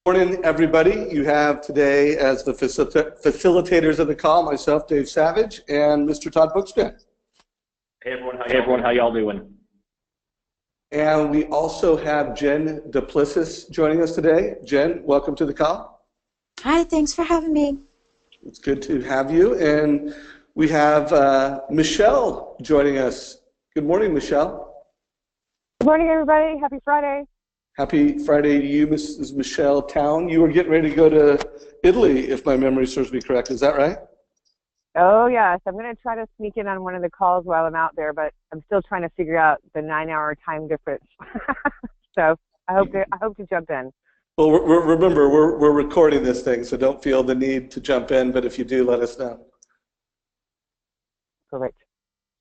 Morning, everybody. You have today as the facilitators of the call, myself, Dave Savage, and Mr. Todd Bookstrand. Hey everyone, how y'all doing? And we also have Jen Duplessis joining us today. Jen, welcome to the call. Hi, thanks for having me. It's good to have you. And we have Michelle joining us. Good morning, Michelle. Good morning, everybody. Happy Friday. Happy Friday to you, Mrs. Michelle Town. You were getting ready to go to Italy, if my memory serves me correct. Is that right? Oh, yes. I'm going to try to sneak in on one of the calls while I'm out there, but I'm still trying to figure out the 9-hour time difference. So I hope to jump in. Well, remember, we're recording this thing, so don't feel the need to jump in, but if you do, let us know. Correct.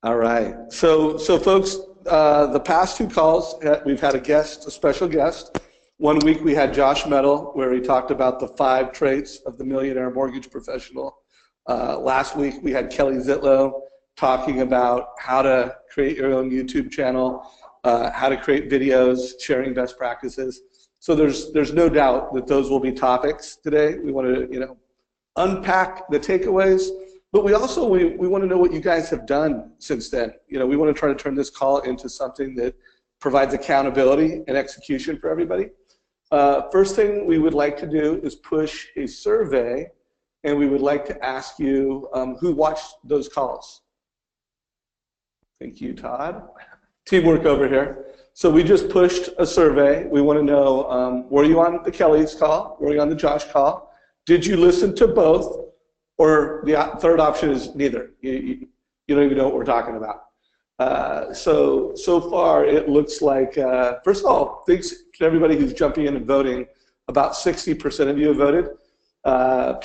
All right. So folks, the past two calls, we've had a special guest. One week we had Josh Metal, where he talked about the 5 traits of the millionaire mortgage professional. Last week we had Kelly Zitlow talking about how to create your own YouTube channel, how to create videos, sharing best practices. So there's no doubt that those will be topics today. We want to unpack the takeaways. But we also we want to know what you guys have done since then. We want to try to turn this call into something that provides accountability and execution for everybody. First thing we would like to do is push a survey, and we would like to ask you who watched those calls. Thank you, Todd. Teamwork over here. So we just pushed a survey. We want to know, were you on the Kelly's call? Were you on the Josh call? Did you listen to both? Or the third option is neither. You don't even know what we're talking about. So far it looks like, first of all, thanks to everybody who's jumping in and voting. About 60% of you have voted.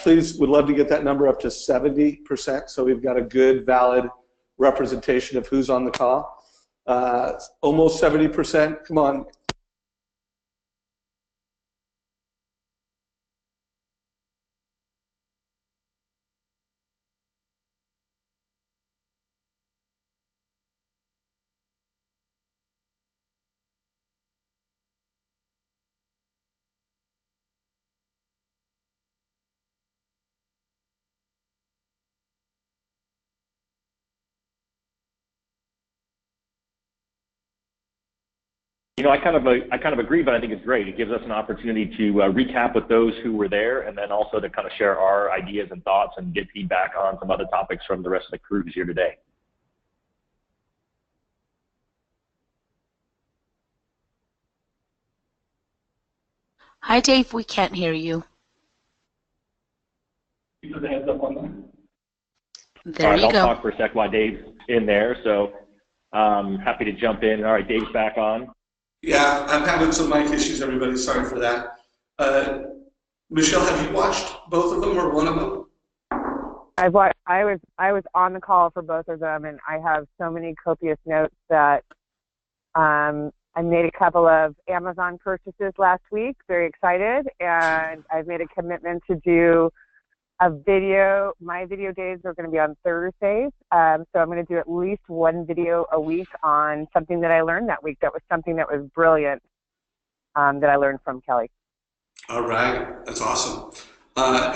Please, would love to get that number up to 70%, so we've got a good, valid representation of who's on the call. Almost 70%, come on. I kind of agree, but I think it's great. It gives us an opportunity to recap with those who were there, and then also to kind of share our ideas and thoughts and get feedback on some other topics from the rest of the crew who's here today. Hi, Dave. We can't hear you. You put the hands up on that. There you go. I'll talk for a sec while Dave's in there, so happy to jump in. All right, Dave's back on. Yeah, I'm having some mic issues, everybody. Sorry for that. Michelle, have you watched both of them or one of them? I was on the call for both of them, and I have so many copious notes that I made a couple of Amazon purchases last week. Very excited, and I've made a commitment to do a video. My video days are going to be on Thursdays, so I'm going to do at least one video a week on something that I learned that week. That was something that was brilliant that I learned from Kelly. All right, that's awesome.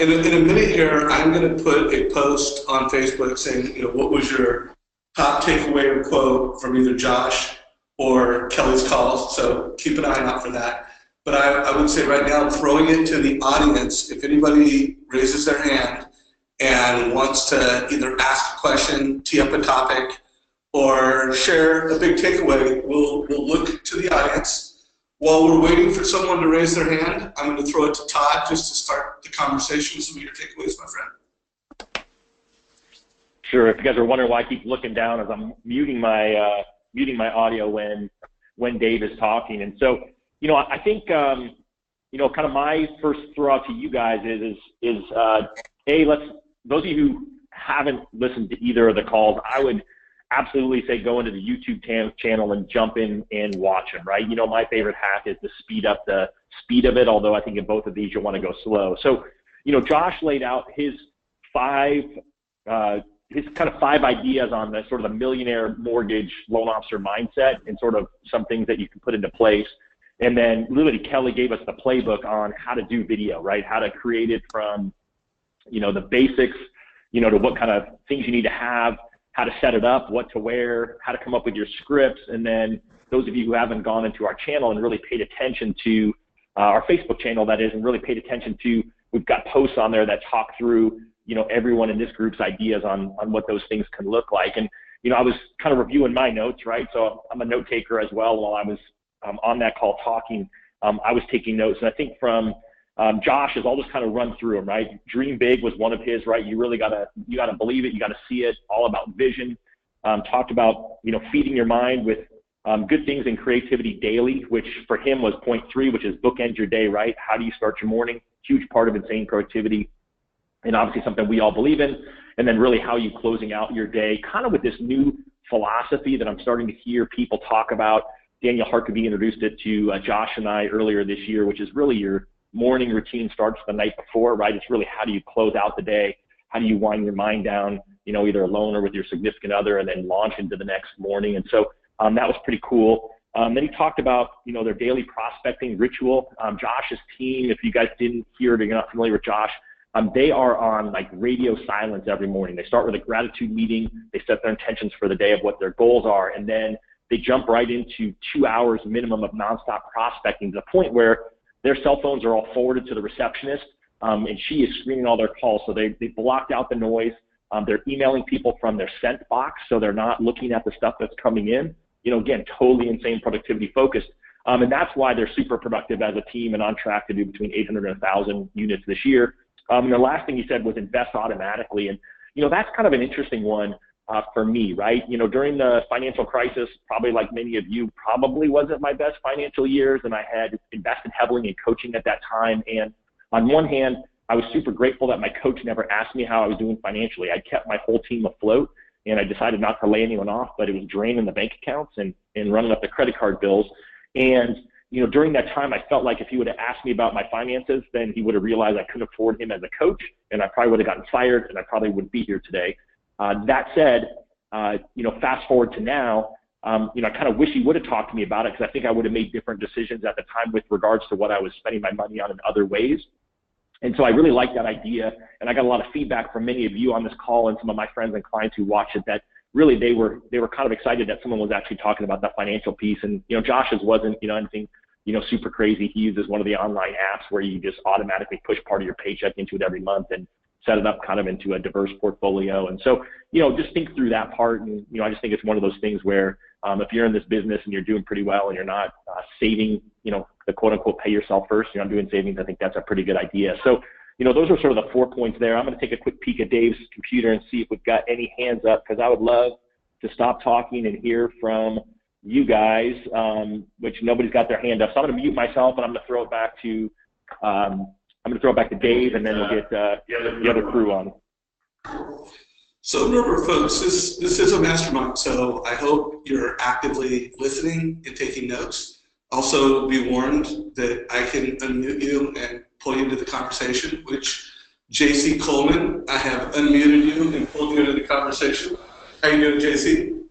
In a minute here, I'm going to put a post on Facebook saying, what was your top takeaway or quote from either Josh or Kelly's calls. So keep an eye out for that. But I would say right now, throwing it to the audience, if anybody raises their hand and wants to either ask a question, tee up a topic, or share a big takeaway, we'll look to the audience. While we're waiting for someone to raise their hand, I'm going to throw it to Todd just to start the conversation with some of your takeaways, my friend. Sure. If you guys are wondering why I keep looking down as I'm muting my audio when Dave is talking, and so. I think, kind of my first throw out to you guys is those of you who haven't listened to either of the calls, I would absolutely say go into the YouTube channel and jump in and watch them, right? My favorite hack is to speed up the speed of it, although I think in both of these you'll want to go slow. So, Josh laid out his 5 ideas on the sort of the millionaire mortgage loan officer mindset and sort of some things that you can put into place. And then literally Kelly gave us the playbook on how to do video, right? How to create it from, the basics, to what kind of things you need to have, how to set it up, what to wear, how to come up with your scripts. And then those of you who haven't gone into our channel and really paid attention to our Facebook channel, that is, and really paid attention to, we've got posts on there that talk through, everyone in this group's ideas on what those things can look like. And, I was kind of reviewing my notes, right? So I'm a note taker as well. While I was on that call talking, I was taking notes. And I think from Josh, I'll just kind of run through them, right? Dream big was one of his, right? You really gotta believe it. You gotta see it. All about vision. Talked about, feeding your mind with good things and creativity daily, which for him was point 3, which is bookend your day, right? How do you start your morning? Huge part of insane productivity, and obviously something we all believe in. And then really how you closing out your day, kind of with this new philosophy that I'm starting to hear people talk about. Daniel Harkavy introduced it to Josh and I earlier this year, which is really your morning routine starts the night before, right? It's really how do you close out the day? How do you wind your mind down, either alone or with your significant other, and then launch into the next morning. And so that was pretty cool. Then he talked about, their daily prospecting ritual. Josh's team, if you guys didn't hear it or you're not familiar with Josh, they are on like radio silence every morning. They start with a gratitude meeting. They set their intentions for the day of what their goals are. And then they jump right into 2 hours minimum of nonstop prospecting to the point where their cell phones are all forwarded to the receptionist, and she is screening all their calls. So they blocked out the noise. They're emailing people from their sent box, so they're not looking at the stuff that's coming in. Again, totally insane productivity focused. And that's why they're super productive as a team and on track to do between 800 and 1,000 units this year. And the last thing he said was invest automatically. And, that's kind of an interesting one for me, right? During the financial crisis, probably like many of you, probably wasn't my best financial years. And I had invested heavily in coaching at that time. And on one hand, I was super grateful that my coach never asked me how I was doing financially. I kept my whole team afloat, and I decided not to lay anyone off, but it was draining the bank accounts and running up the credit card bills. And, during that time, I felt like if he would have asked me about my finances, then he would have realized I couldn't afford him as a coach, and I probably would have gotten fired, and I probably wouldn't be here today. That said, fast forward to now, I kind of wish he would have talked to me about it, because I think I would have made different decisions at the time with regards to what I was spending my money on in other ways. And so I really like that idea, and I got a lot of feedback from many of you on this call and some of my friends and clients who watched it that really they were kind of excited that someone was actually talking about that financial piece. And Josh's wasn't anything super crazy. He uses one of the online apps where you just automatically push part of your paycheck into it every month and set it up kind of into a diverse portfolio. And so just think through that part. And I just think it's one of those things where if you're in this business and you're doing pretty well and you're not saving, the quote unquote pay yourself first, you're not doing savings, I think that's a pretty good idea. So those are sort of the 4 points there. I'm going to take a quick peek at Dave's computer and see if we've got any hands up, because I would love to stop talking and hear from you guys, which nobody's got their hand up. So I'm going to mute myself, and I'm going to throw it back to Dave, and then we'll get the other crew on. So remember, folks, this is a mastermind, so I hope you're actively listening and taking notes. Also, be warned that I can unmute you and pull you into the conversation, which JC Coleman, I have unmuted you and pulled you into the conversation. How you doing, JC?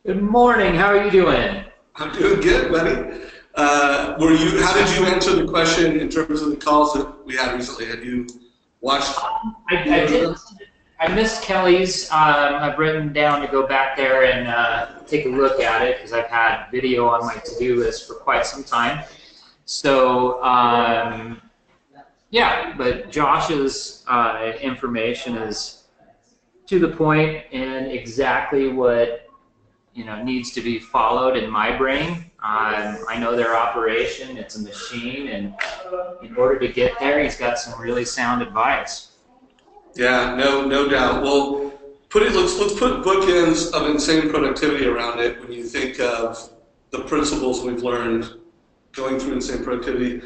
Good morning. How are you doing? I'm doing good, buddy. How did you answer the question in terms of the calls that we had recently? Have you watched? I did. I missed Kelly's. I've written down to go back there and take a look at it, because I've had video on my to-do list for quite some time. So, yeah, but Josh's information is to the point and exactly what needs to be followed in my brain. I know their operation; it's a machine, and in order to get there, he's got some really sound advice. Yeah, no doubt. Well, let's put bookends of insane productivity around it. When you think of the principles we've learned going through insane productivity,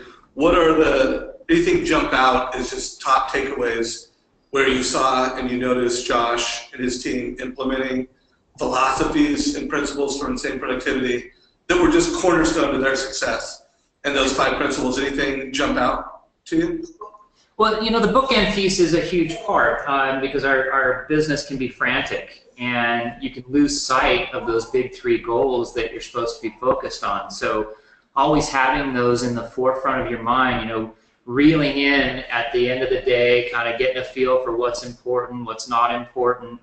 anything jump out as just top takeaways where you saw and you noticed Josh and his team implementing philosophies and principles for insane productivity that were just cornerstone to their success? And those 5 principles, anything jump out to you? Well, the bookend piece is a huge part, because our business can be frantic, and you can lose sight of those big 3 goals that you're supposed to be focused on. So always having those in the forefront of your mind, reeling in at the end of the day, kind of getting a feel for what's important, what's not important,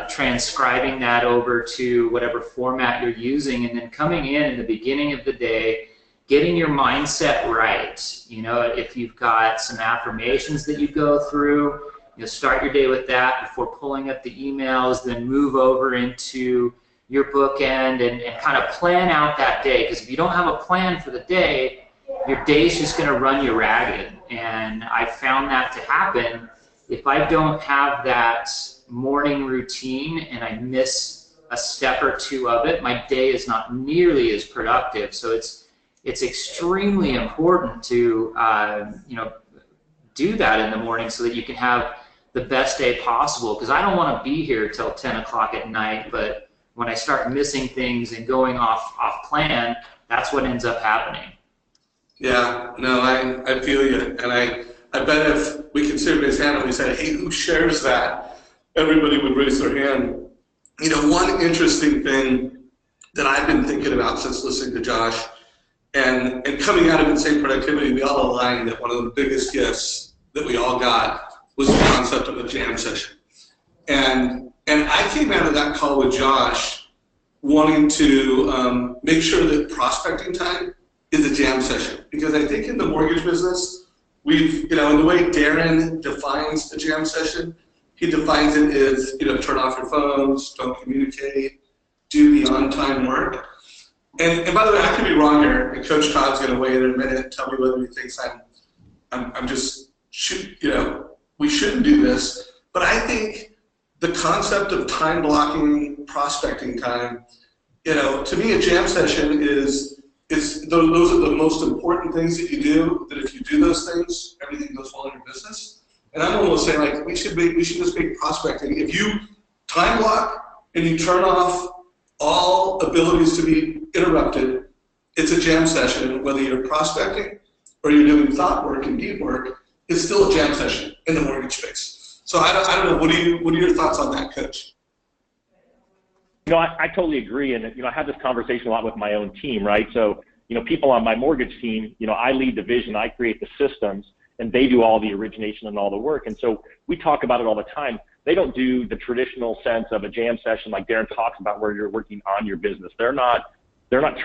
transcribing that over to whatever format you're using, and then coming in the beginning of the day, getting your mindset right. If you've got some affirmations that you go through, start your day with that before pulling up the emails, then move over into your bookend and kind of plan out that day. Because if you don't have a plan for the day, your day's just going to run you ragged. And I found that to happen if I don't have that morning routine and I miss a step or two of it, my day is not nearly as productive. So it's extremely important to do that in the morning so that you can have the best day possible. Because I don't want to be here till 10 o'clock at night, but when I start missing things and going off plan, that's what ends up happening. Yeah, no, I feel you, and I bet if we considered his hand and we said, hey, who shares that, everybody would raise their hand. One interesting thing that I've been thinking about since listening to Josh, and coming out of Insane Productivity, we all aligned that one of the biggest gifts that we all got was the concept of a jam session. And I came out of that call with Josh wanting to make sure that prospecting time is a jam session. Because I think in the mortgage business, in the way Darren defines a jam session, he defines it as, turn off your phones, don't communicate, do the on-time work. And by the way, I could be wrong here, and Coach Todd's going to weigh in a minute and tell me whether he thinks I'm just, we shouldn't do this. But I think the concept of time blocking prospecting time, to me a jam session is those are the most important things that you do, that if you do those things, everything goes well in your business. And I'm almost saying, like, we should just make prospecting. If you time block and you turn off all abilities to be interrupted, it's a jam session. Whether you're prospecting or you're doing thought work and deep work, it's still a jam session in the mortgage space. So I don't know. What are your thoughts on that, Coach? I totally agree, and I had this conversation a lot with my own team, right? So people on my mortgage team, I lead the vision, I create the systems, and they do all the origination and all the work. And so we talk about it all the time. They don't do the traditional sense of a jam session like Darren talks about, where you're working on your business. They're not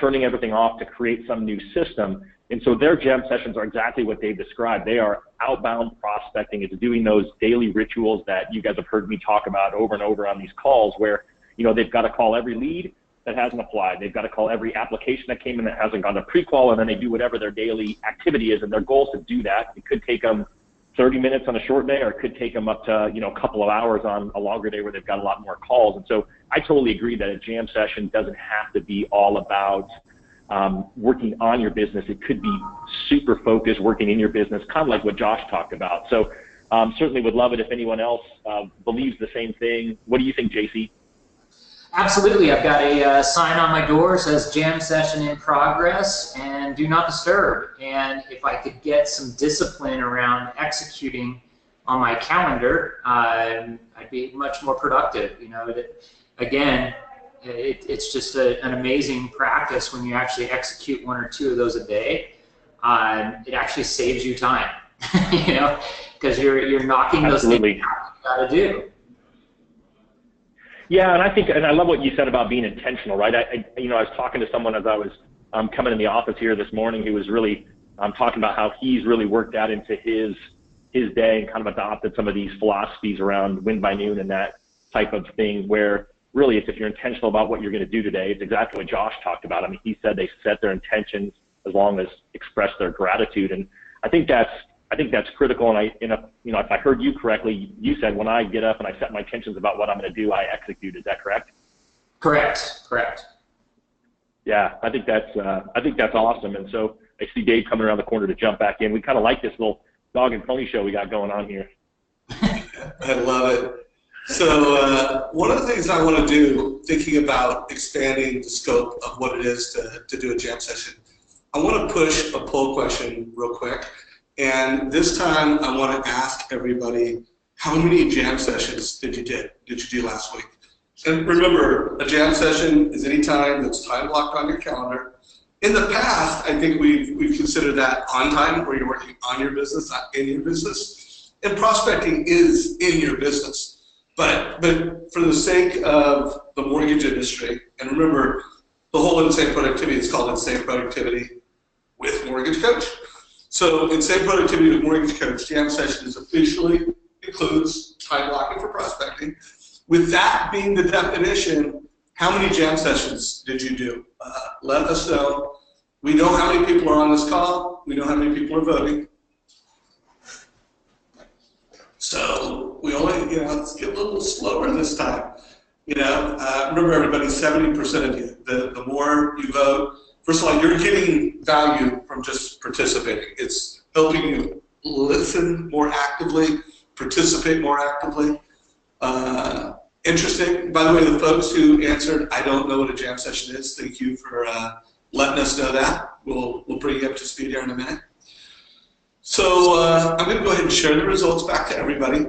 turning everything off to create some new system. And so their jam sessions are exactly what they've described. They are outbound prospecting. It's doing those daily rituals that you guys have heard me talk about over and over on these calls, where they've got to call every lead that hasn't applied. They've got to call every application that came in that hasn't gone to pre-qual, and then they do whatever their daily activity is. And their goal is to do that. It could take them 30 minutes on a short day, or it could take them up to a couple of hours on a longer day where they've got a lot more calls. And so I totally agree that a jam session doesn't have to be all about working on your business. It could be super focused, working in your business, kind of like what Josh talked about. So certainly would love it if anyone else believes the same thing. What do you think, JC? Absolutely. I've got a sign on my door that says jam session in progress and do not disturb. And if I could get some discipline around executing on my calendar, I'd be much more productive. Again, it's just an amazing practice when you actually execute one or two of those a day. It actually saves you time, because you're knocking those things out you got to do. Yeah, and I love what you said about being intentional, right? I was talking to someone as I was coming in the office here this morning who was really talking about how he's really worked that into his day and kind of adopted some of these philosophies around win by noon and that type of thing, where really it's if you're intentional about what you're going to do today. It's exactly what Josh talked about. I mean, he said they set their intentions as long as express their gratitude, and I think that's critical. And if I heard you correctly, you said when I get up and I set my intentions about what I'm going to do, I execute. Is that correct? Correct. Yeah, I think that's awesome. And so I see Dave coming around the corner to jump back in. We kind of like this little dog and pony show we got going on here. I love it. So one of the things I want to do, thinking about expanding the scope of what it is to do a jam session, I want to push a poll question real quick. And this time I want to ask everybody, how many jam sessions did you do last week? And remember, a jam session is any time that's time blocked on your calendar. In the past, I think we've considered that on time, where you're working on your business, not in your business. And prospecting is in your business. But for the sake of the mortgage industry, and remember, the whole Insane Productivity is called Insane Productivity with Mortgage Coach. So Insane Productivity with Mortgage Coach, jam session is officially includes time blocking for prospecting. With that being the definition, how many jam sessions did you do? Let us know. We know how many people are on this call. We know how many people are voting. So we only, let's get a little slower this time. Remember everybody, 70% of you. The more you vote, first of all, you're getting value from just participating. It's helping you listen more actively, participate more actively. Interesting. By the way, the folks who answered, I don't know what a jam session is, thank you for letting us know that. We'll bring you up to speed here in a minute. So I'm going to go ahead and share the results back to everybody.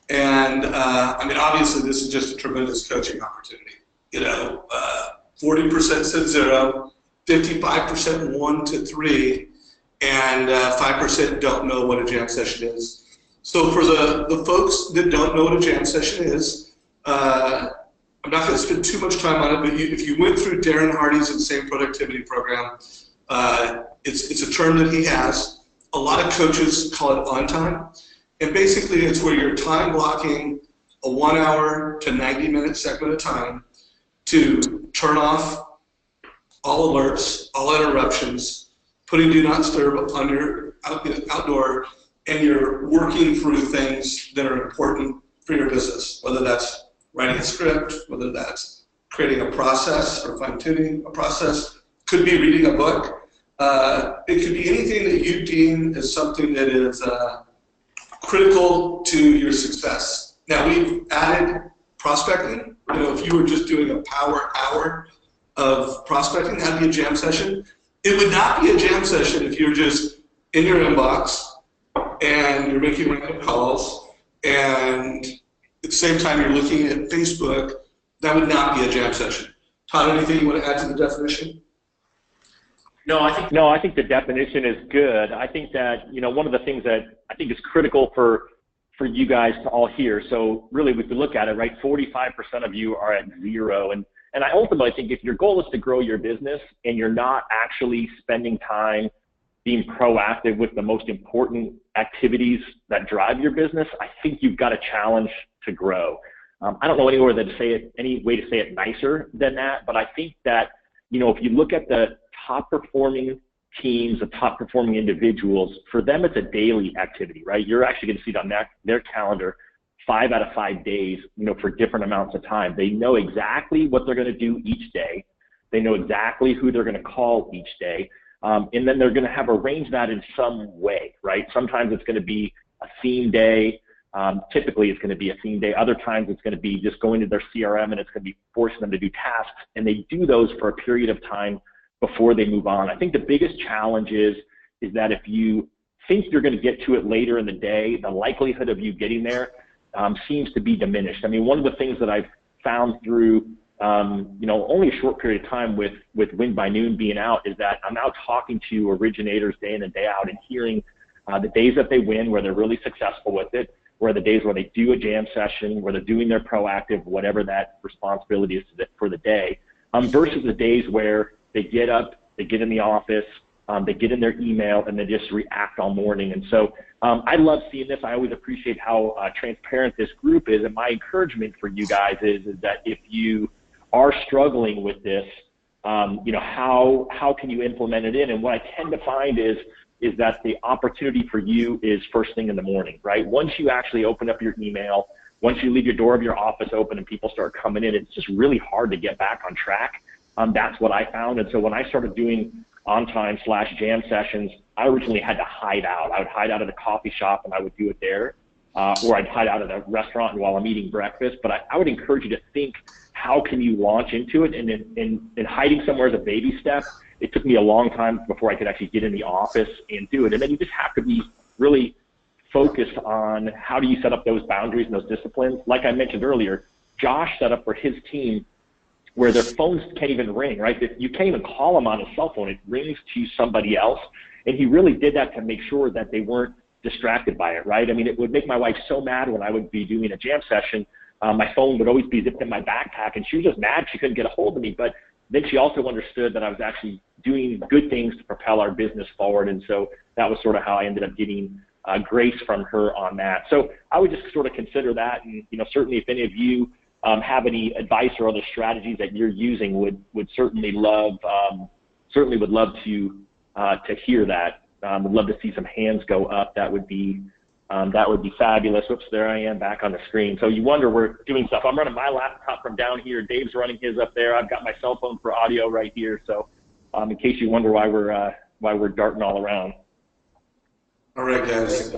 And obviously this is just a tremendous coaching opportunity. 40% said 0, 55% 1 to 3, and 5% don't know what a jam session is. So for the folks that don't know what a jam session is, I'm not going to spend too much time on it, but if you went through Darren Hardy's Insane Productivity program, it's a term that he has. A lot of coaches call it on time. And basically it's where you're time blocking a 1 hour to 90-minute segment of time to turn off all alerts, all interruptions, putting do not disturb on your outdoor, and you're working through things that are important for your business, whether that's writing a script, whether that's creating a process or fine-tuning a process, could be reading a book. It could be anything that you deem as something that is critical to your success. Now, we've added prospecting. If you were just doing a power hour of prospecting, that'd be a jam session. It would not be a jam session if you're just in your inbox and you're making random calls, and at the same time you're looking at Facebook. That would not be a jam session. Todd, anything you want to add to the definition? No, I think the definition is good. I think that, one of the things that I think is critical for you guys to all hear. So really, if you look at it, right, 45% of you are at 0. And I ultimately think if your goal is to grow your business and you're not actually spending time being proactive with the most important activities that drive your business, I think you've got a challenge to grow. I don't know any way to say it nicer than that, but I think that, if you look at the top performing teams, the top performing individuals, for them it's a daily activity, right? You're actually going to see it on their calendar 5 out of 5 days, for different amounts of time. They know exactly what they're going to do each day. They know exactly who they're going to call each day. And then they're going to have arranged that in some way, right? Sometimes it's going to be a theme day. Typically it's going to be a theme day. Other times it's going to be just going to their CRM and it's going to be forcing them to do tasks. And they do those for a period of time before they move on. I think the biggest challenge is that if you think you're going to get to it later in the day, the likelihood of you getting there seems to be diminished. One of the things that I've found through only a short period of time with Win by Noon being out is that I'm now talking to originators day in and day out and hearing the days that they win, where they're really successful with it, where the days where they do a jam session, where they're doing their proactive, whatever that responsibility is for the day, versus the days where they get up, they get in the office, they get in their email, and they just react all morning. And so I love seeing this. I always appreciate how transparent this group is. And my encouragement for you guys is that if you are struggling with this, how can you implement it in? And what I tend to find is that the opportunity for you is first thing in the morning, right? Once you actually open up your email, once you leave your door of your office open and people start coming in, it's just really hard to get back on track. That's what I found. And so when I started doing on-time / jam sessions, I originally had to hide out. I would hide out at a coffee shop and I would do it there, or I'd hide out at a restaurant while I'm eating breakfast. But I would encourage you to think, how can you launch into it? And in hiding somewhere is a baby step. It took me a long time before I could actually get in the office and do it. And then you just have to be really focused on how do you set up those boundaries and those disciplines. Like I mentioned earlier, Josh set up for his team where their phones can't even ring, right? You can't even call them on a cell phone. It rings to somebody else. And he really did that to make sure that they weren't distracted by it, right? I mean, it would make my wife so mad when I would be doing a jam session. My phone would always be zipped in my backpack, and she was just mad she couldn't get a hold of me. But then she also understood that I was actually doing good things to propel our business forward. And so that was sort of how I ended up getting grace from her on that. So I would just sort of consider that. And, you know, certainly if any of you have any advice or other strategies that you're using, would certainly love to hear that. Would love to see some hands go up. That would be fabulous. Whoops, there I am back on the screen. So you wonder we're doing stuff. I'm running my laptop from down here. Dave's running his up there. I've got my cell phone for audio right here. So in case you wonder why we're darting all around. All right, guys.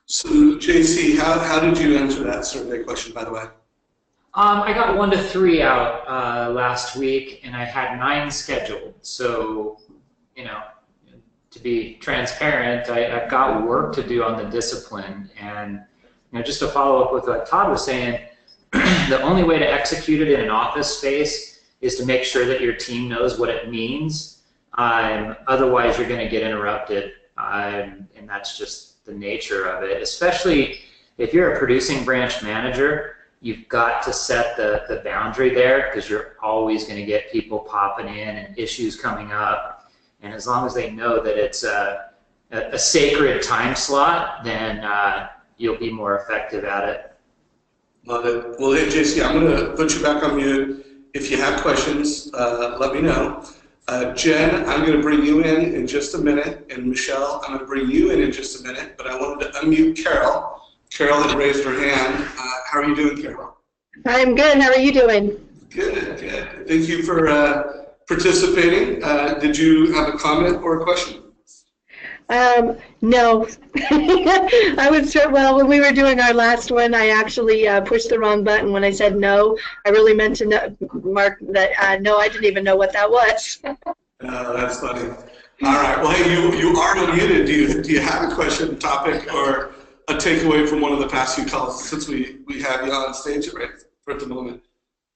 So JC, how did you answer that survey question, by the way? I got 1 to 3 out last week, and I had 9 scheduled. So, you know, to be transparent, I've got work to do on the discipline. And, you know, just to follow up with what Todd was saying, the only way to execute it in an office space is to make sure that your team knows what it means. Otherwise, you're going to get interrupted, and that's just the nature of it. Especially if you're a producing branch manager, you've got to set the boundary there, because you're always going to get people popping in and issues coming up. And as long as they know that it's a sacred time slot, then you'll be more effective at it. Love it. Well, hey, JC, I'm going to put you back on mute. If you have questions, let me know. Jen, I'm going to bring you in just a minute. And Michelle, I'm going to bring you in just a minute. But I wanted to unmute Carol. Carol had raised her hand. How are you doing, Carol? I'm good. How are you doing? Good, good. Thank you for participating. Did you have a comment or a question? No. I was, well, when we were doing our last one, I actually pushed the wrong button when I said no. I really meant to know, mark that no, I didn't even know what that was. That's funny. All right. Well, hey, you are unmuted. Do you have a question, topic, or a takeaway from one of the past few calls, since we have you on stage right at the moment?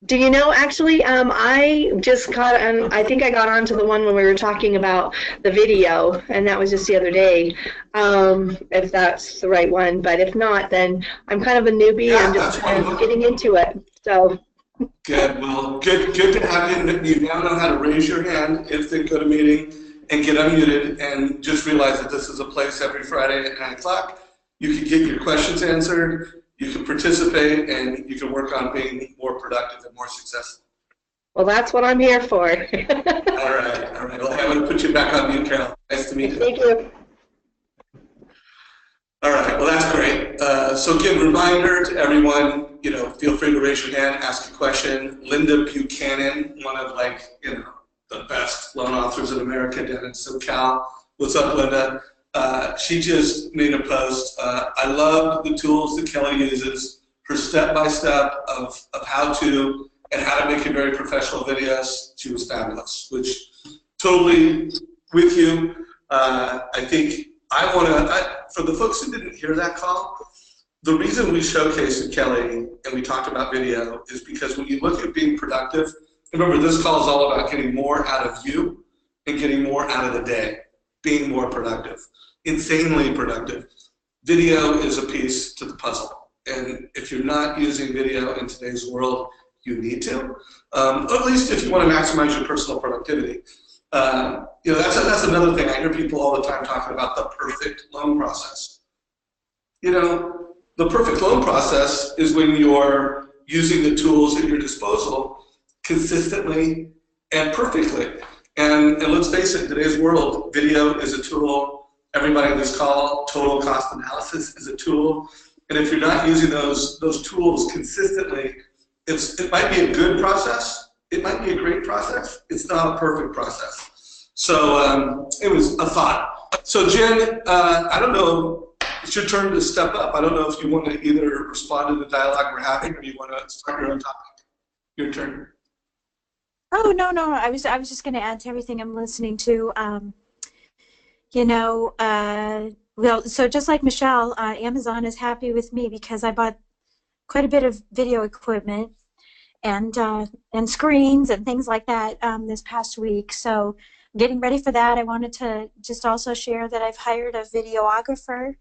Do you know, actually, I just caught on, I think I got onto the one when we were talking about the video, and that was just the other day, if that's the right one. But if not, then I'm kind of a newbie. Yeah, I'm just getting into it. So. Good. Well, good to have you. You now know how to raise your hand if they go to meeting and get unmuted, and just realize that this is a place every Friday at 9 o'clock. You can get your questions answered, you can participate, and you can work on being more productive and more successful. Well, that's what I'm here for. All right. Well, I'm going to put you back on mute, Carol. Nice to meet you. Thank you. All right. Well, that's great. So again, reminder to everyone, feel free to raise your hand, ask a question. Linda Buchanan, one of the best loan authors in America down in SoCal. What's up, Linda? She just made a post. I love the tools that Kelly uses, her step-by-step of how to and how to make a very professional videos. She was fabulous, which totally with you. I think I want to, for the folks who didn't hear that call, the reason we showcased Kelly and we talked about video is because when you look at being productive, remember this call is all about getting more out of you and getting more out of the day, being more productive. Insanely productive. Video is a piece to the puzzle, and if you're not using video in today's world, you need to. At least if you want to maximize your personal productivity. That's another thing. I hear people all the time talking about the perfect loan process. The perfect loan process is when you're using the tools at your disposal consistently and perfectly. And let's face it, in today's world, video is a tool. Everybody in this call, total cost analysis is a tool. And if you're not using those tools consistently, it might be a good process. It might be a great process. It's not a perfect process. So it was a thought. So Jen, I don't know, it's your turn to step up. I don't know if you want to either respond to the dialogue we're having or you want to start your own topic. Your turn. Oh, no. I was just going to add to everything I'm listening to. Well, so just like Michelle, Amazon is happy with me because I bought quite a bit of video equipment, and screens and things like that this past week. So getting ready for that, I wanted to just also share that I've hired a videographer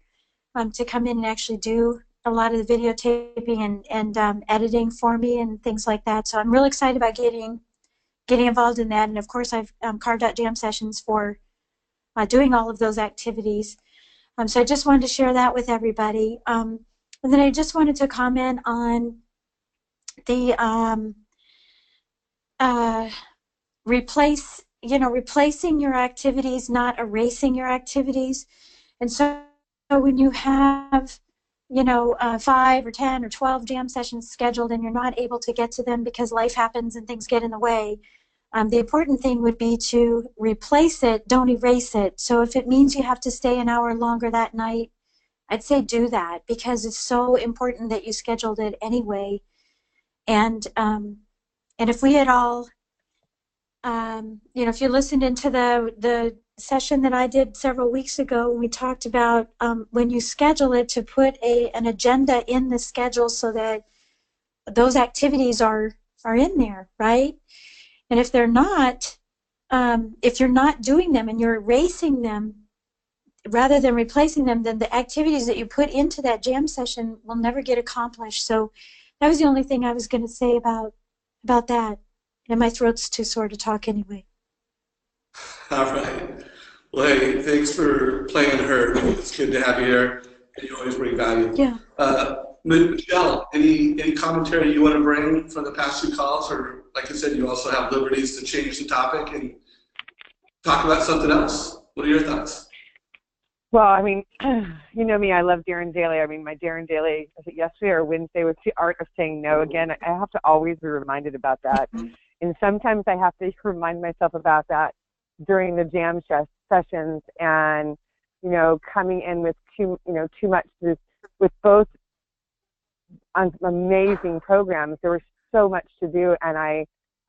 to come in and actually do a lot of the videotaping and editing for me and things like that. So I'm really excited about getting involved in that. And of course, I've carved out jam sessions for doing all of those activities. So I just wanted to share that with everybody. And then I just wanted to comment on the replacing your activities, not erasing your activities. And so when you have 5 or 10 or 12 jam sessions scheduled and you're not able to get to them because life happens and things get in the way, the important thing would be to replace it, don't erase it. So if it means you have to stay an hour longer that night, I'd say do that, because it's so important that you scheduled it anyway. And if we had all, if you listened into the session that I did several weeks ago, we talked about when you schedule it, to put an agenda in the schedule so that those activities are in there, right? And if they're not, if you're not doing them and you're erasing them rather than replacing them, then the activities that you put into that jam session will never get accomplished. So that was the only thing I was going to say about that. And my throat's too sore to talk anyway. All right. Well, hey, thanks for playing her. It's good to have you here, and you always bring value. Yeah. Michelle, any commentary you want to bring from the past 2 calls, or like I said, you also have liberties to change the topic and talk about something else? What are your thoughts? Well, I mean, you know me, I love Darren Daily. I mean, my Darren Daily, was it yesterday or Wednesday, was the art of saying no again. I have to always be reminded about that. And sometimes I have to remind myself about that during the jam sessions, and, coming in with too much, with both amazing programs. There was so much to do, and I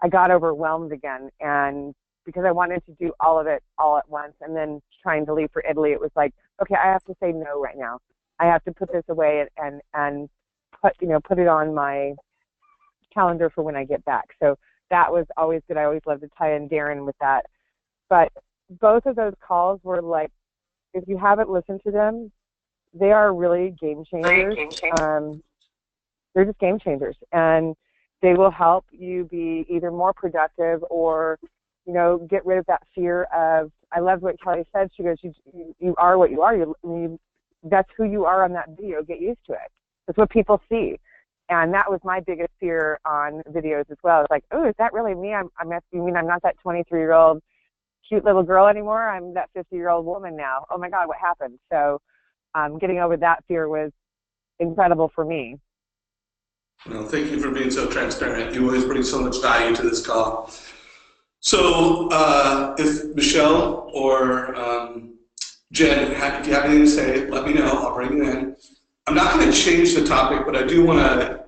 got overwhelmed again. And because I wanted to do all of it all at once, and then trying to leave for Italy, it was like, okay, I have to say no right now. I have to put this away and put it on my calendar for when I get back. So that was always good. I always love to tie in Darren with that. But both of those calls were like, if you haven't listened to them, they are really game changers. They're just game changers, and they will help you be either more productive or, get rid of that fear of. I love what Kelly said. She goes, "You are what you are. That's who you are on that video. Get used to it. That's what people see." And that was my biggest fear on videos as well. It's like, oh, is that really me? You mean I'm not that 23-year-old cute little girl anymore? I'm that 50-year-old woman now. Oh my God, what happened? So getting over that fear was incredible for me. Well, thank you for being so transparent. You always bring so much value to this call. So if Michelle or Jen, if you have anything to say, let me know. I'll bring you in. I'm not going to change the topic, but I do want to,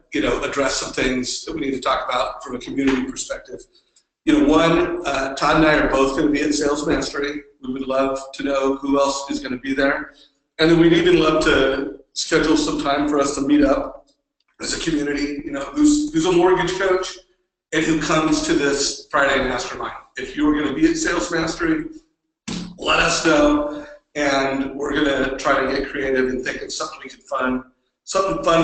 address some things that we need to talk about from a community perspective. One, Todd and I are both going to be at Sales Mastery. We would love to know who else is going to be there. And then we'd even love to schedule some time for us to meet up as a community, who's a mortgage coach and who comes to this Friday Mastermind. If you're going to be at Sales Mastery, let us know, and we're going to try to get creative and think of something fun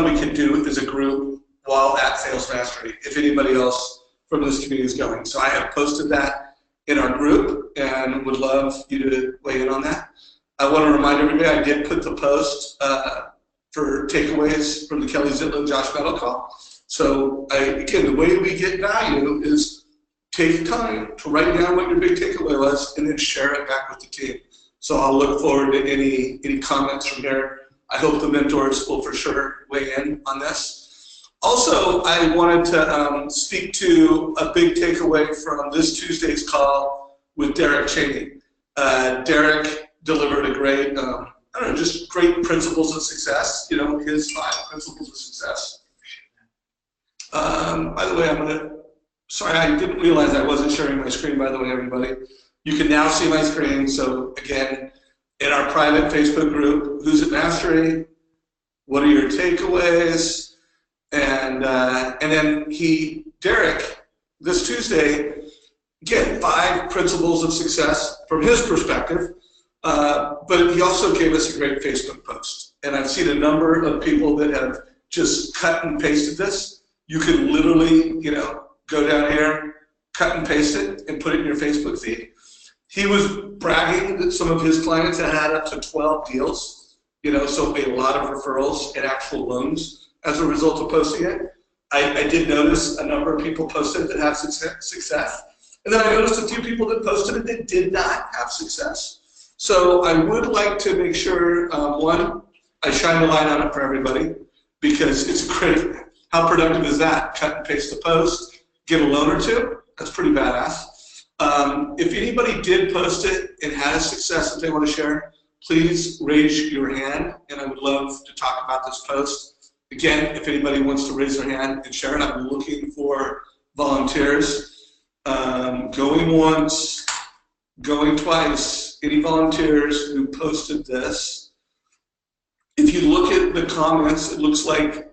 we can do as a group while at Sales Mastery, if anybody else from this community is going. So I have posted that in our group and would love you to weigh in on that. I want to remind everybody I did put the post for takeaways from the Kelly Zitlow Josh Metal call. So again, the way we get value is take time to write down what your big takeaway was and then share it back with the team. So I'll look forward to any comments from there. I hope the mentors will for sure weigh in on this. Also, I wanted to speak to a big takeaway from this Tuesday's call with Derek Cheney. Derek delivered a great, just great principles of success, his 5 principles of success. By the way, sorry, I didn't realize I wasn't sharing my screen, by the way, everybody. You can now see my screen. So again, in our private Facebook group, Who's at Mastery? What are your takeaways? And then he Derek, this Tuesday, again, 5 principles of success from his perspective, but he also gave us a great Facebook post. And I've seen a number of people that have just cut and pasted this. You can literally, go down here, cut and paste it, and put it in your Facebook feed. He was bragging that some of his clients had up to 12 deals, so a lot of referrals and actual loans as a result of posting it. I did notice a number of people posted that have success. And then I noticed a few people that posted it that did not have success. So I would like to make sure, one, I shine the light on it for everybody, because it's great. How productive is that? Cut and paste the post, get a loan or two. That's pretty badass. If anybody did post it and had a success that they want to share, please raise your hand, and I would love to talk about this post. Again, if anybody wants to raise their hand and share it, I'm looking for volunteers. Going once, going twice. Any volunteers who posted this? If you look at the comments, it looks like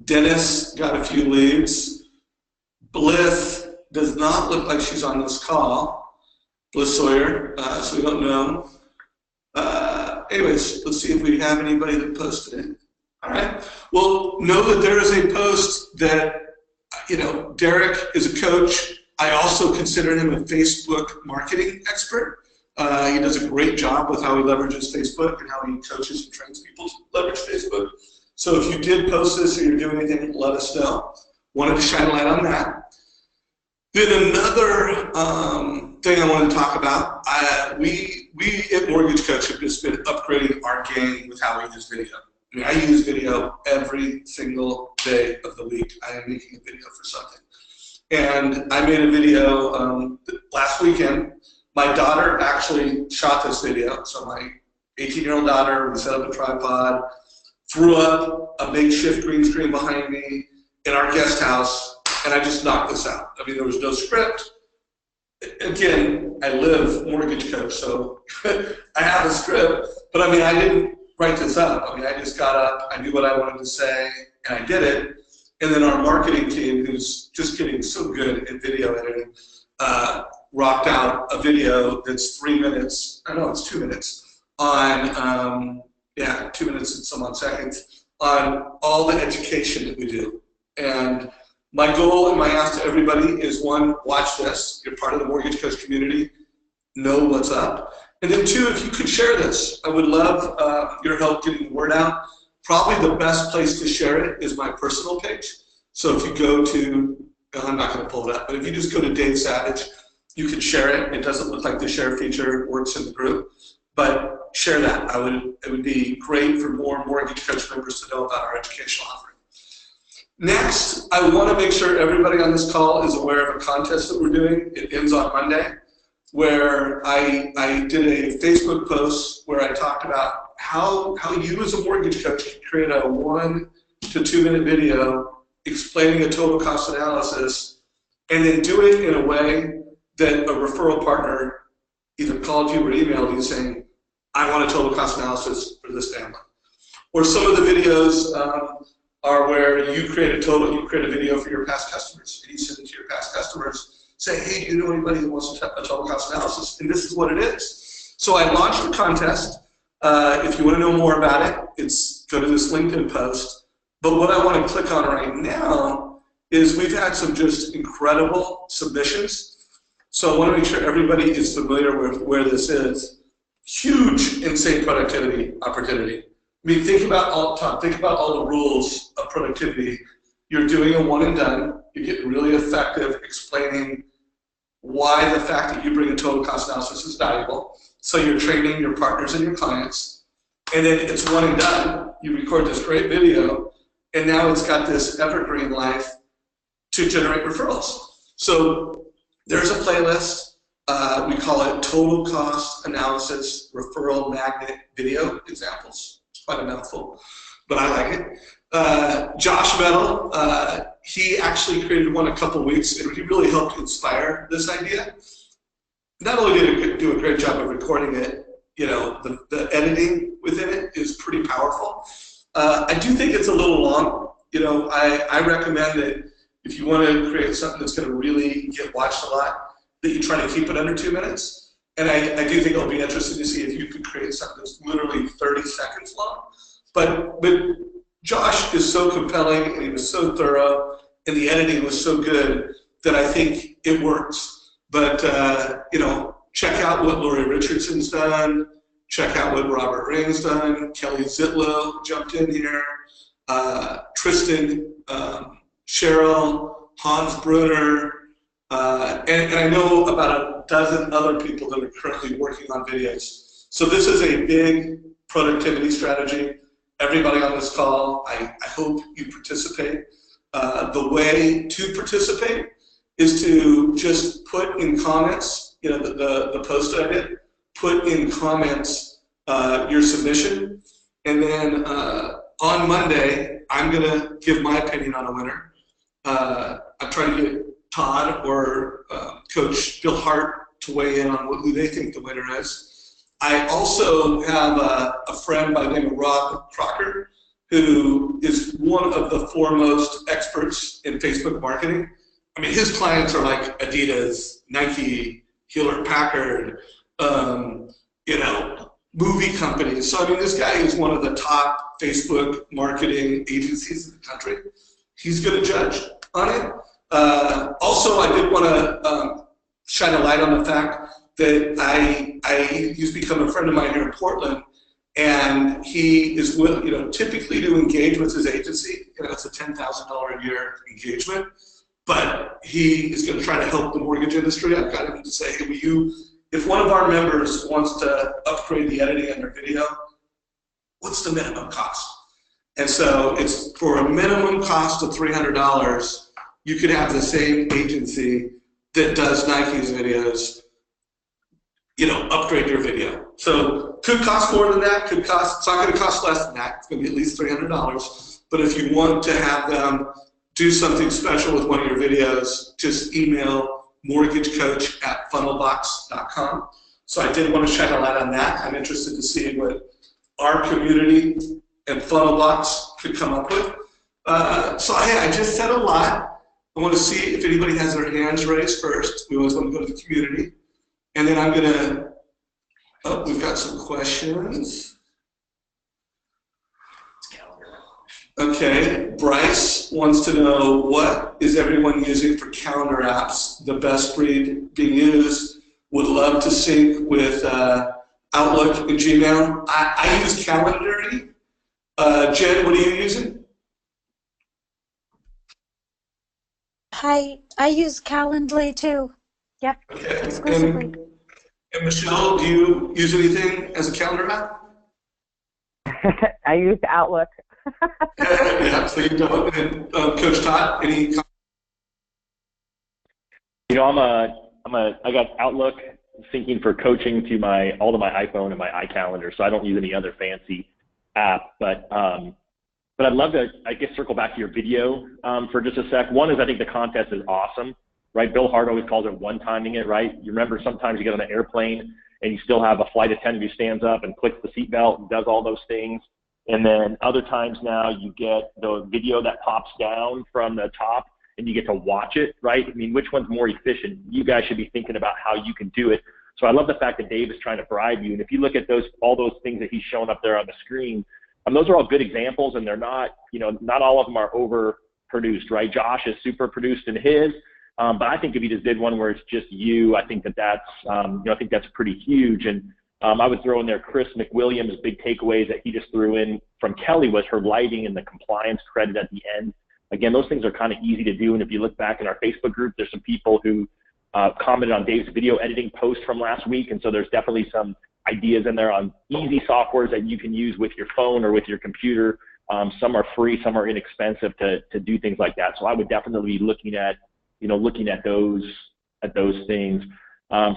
Dennis got a few leads. Bliss does not look like she's on this call. Bliss Sawyer, so we don't know. Anyways, let's see if we have anybody that posted it. All right. Well, know that there is a post that, Derek is a coach. I also consider him a Facebook marketing expert. He does a great job with how he leverages Facebook and how he coaches and trains people to leverage Facebook. So if you did post this or you're doing anything, let us know. Wanted to shine a light on that. Then another thing I wanted to talk about, we at Mortgage Coach have just been upgrading our game with how we use video. I mean, I use video every single day of the week. I am making a video for something. And I made a video last weekend. My daughter actually shot this video. So my 18-year-old daughter, we set up a tripod, threw up a makeshift green screen behind me in our guest house, and I just knocked this out. I mean, there was no script. Again, I live Mortgage Coach, so I have a script, but I mean, I didn't write this up. I mean, I just got up, I knew what I wanted to say, and I did it. And then our marketing team, who's just getting so good at video editing, rocked out a video that's 3 minutes, I know it's 2 minutes, on, 2 minutes and some odd seconds, on all the education that we do. And my goal and my ask to everybody is, one, watch this. You're part of the Mortgage Coach community. Know what's up. And then two, if you could share this, I would love your help getting the word out. Probably the best place to share it is my personal page. So if you go to, I'm not going to pull it up, but if you just go to Dave Savage, you can share it. It doesn't look like the share feature works in the group, but share that. It would be great for more Mortgage Coach members to know about our educational offering. Next, I want to make sure everybody on this call is aware of a contest that we're doing. It ends on Monday, where I did a Facebook post where I talked about how you as a mortgage coach can create a 1 to 2 minute video explaining a total cost analysis, and then do it in a way that a referral partner either called you or emailed you saying, I want a total cost analysis for this family. Or some of the videos are where you create a video for your past customers, and you send it to your past customers, say, hey, do you know anybody who wants a total cost analysis? And this is what it is. So I launched a contest. If you want to know more about it, go to this LinkedIn post. But what I want to click on right now is we've had some just incredible submissions. So I want to make sure everybody is familiar with where this is. Huge, insane productivity opportunity. I mean, think about all the rules of productivity. You're doing a one and done. You get really effective explaining why the fact that you bring a total cost analysis is valuable. So you're training your partners and your clients. And then it's one and done. You record this great video, and now it's got this evergreen life to generate referrals. So there's a playlist. We call it Total Cost Analysis Referral Magnet Video Examples. It's quite a mouthful, but I like it. Josh Mettle, he actually created one a couple weeks, and he really helped inspire this idea. Not only did he do a great job of recording it, the editing within it is pretty powerful. I do think it's a little long. I recommend that if you want to create something that's going to really get watched a lot, that you try to keep it under 2 minutes. And I do think it'll be interesting to see if you could create something that's literally 30 seconds long. But Josh is so compelling, and he was so thorough, and the editing was so good that I think it works. But, you know, check out what Lori Richardson's done. Check out what Robert Ring's done. Kelly Zitlow jumped in here. Tristan, Cheryl, Hans Brunner, and I know about a dozen other people that are currently working on videos. So this is a big productivity strategy. Everybody on this call, I hope you participate. The way to participate is to just put in comments, you know, the post I did, put in comments your submission, and then on Monday, I'm going to give my opinion on a winner. I'm trying to get Todd or Coach Bill Hart to weigh in on who they think the winner is. I also have a friend by the name of Rob Crocker, who is one of the foremost experts in Facebook marketing. I mean, his clients are like Adidas, Nike, Hewlett Packard, you know, movie companies. So, I mean, this guy is one of the top Facebook marketing agencies in the country. He's going to judge on it. Also, I did want to shine a light on the fact that he's become a friend of mine here in Portland, and he is willing, you know, typically to engage with his agency. You know, it's a $10,000 a year engagement, but he is going to try to help the mortgage industry. I've got him to say, hey, will you, if one of our members wants to upgrade the editing on their video, what's the minimum cost? And so it's for a minimum cost of $300, you could have the same agency that does Nike's videos, you know, upgrade your video. So could cost more than that, could cost, it's not going to cost less than that, it's going to be at least $300. But if you want to have them do something special with one of your videos, just email mortgagecoach@funnelbox.com. So I did want to shine a light on that. I'm interested to see what our community and Funnelbox could come up with. So hey, I just said a lot. I want to see if anybody has their hands raised first. We always want to go to the community. And then I'm going to, oh, we've got some questions. Okay, Bryce wants to know, what is everyone using for calendar apps? The best breed being used. Would love to sync with Outlook and Gmail. I use Calendly. Jen, what are you using? I use Calendly too. Yep, Okay. exclusively. And Michelle, do you use anything as a calendar app? I use Outlook. Yeah, so you don't. And Coach Todd, any? You know, I got Outlook syncing for coaching to all of my iPhone and my iCalendar, so I don't use any other fancy app. But I'd love to, I guess, circle back to your video for just a sec. One is, I think the contest is awesome, right? Bill Hart always calls it one-timing it, right? You remember sometimes you get on an airplane and you still have a flight attendant who stands up and clicks the seatbelt and does all those things. And then other times now you get the video that pops down from the top and you get to watch it, right? I mean, which one's more efficient? You guys should be thinking about how you can do it. So I love the fact that Dave is trying to bribe you. And if you look at all those things that he's showing up there on the screen, those are all good examples, and they're not, you know, not all of them are overproduced, right? Josh is super produced in his, but I think if you just did one where it's just you, I think that's, you know, I think that's pretty huge. And I would throw in there Chris McWilliams' big takeaways that he just threw in from Kelly was her lighting and the compliance credit at the end. Again, those things are kind of easy to do. And if you look back in our Facebook group, there's some people who commented on Dave's video editing post from last week. And so there's definitely some ideas in there on easy softwares that you can use with your phone or with your computer. Some are free, some are inexpensive to do things like that. So I would definitely be looking at, you know, those things.